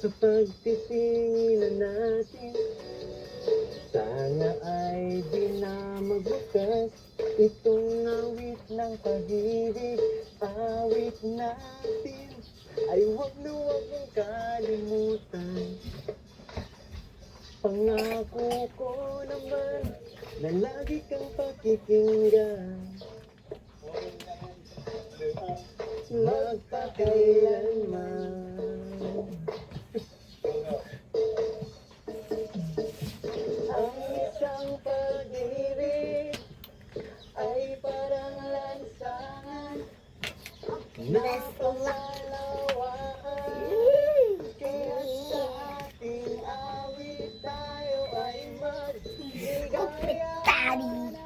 Sa pagtitingin natin, sana ay di na magbukas itong awit ng pag-ibig. Awit natin ay huwag na huwag mong kalimutan. Pangako ko naman na lagi kang pakikinggan, magpakailanman. Ang isang pag-ibig ay parang lansangan na pangalawakan. Kaya sa ating awit tayo ay magsigayahan.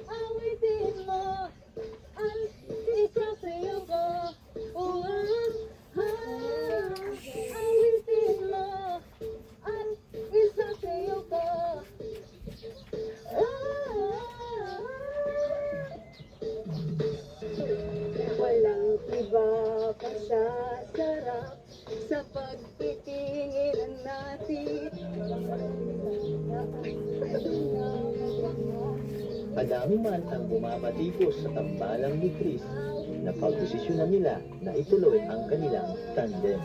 Awitin mo ang isa sa'yo ko. Awitin mo ang isa sa'yo ko. Walang iba pa sa sarap sa pagtitingin natin. Madami man ang bumabatikos sa tambalang ni Chris na pagdesisyonan nila na ituloy ang kanilang tandem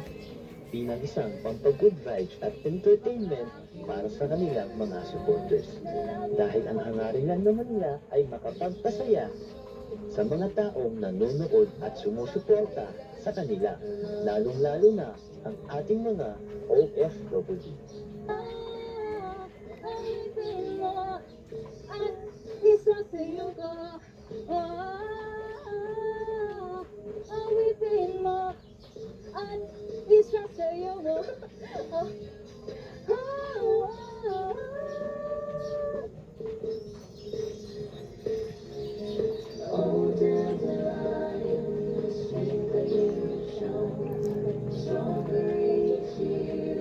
bilang isang pampag-good vibes at entertainment para sa kanilang mga supporters. Dahil ang hangarin lang naman nila ay makapagpasaya sa mga taong nanonood at sumusuporta sa kanila, lalong-lalo na ang ating mga OFW. Awitin mo ang isa sa'yo ko. Awitin mo ang isa sa'yo ko. Oh, there's a light in the strength that you show. Stronger each year.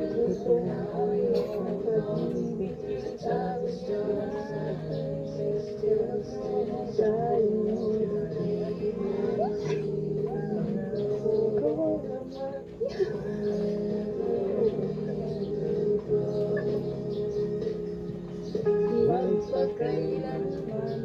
Now you're gone. I was just still magpakailanman.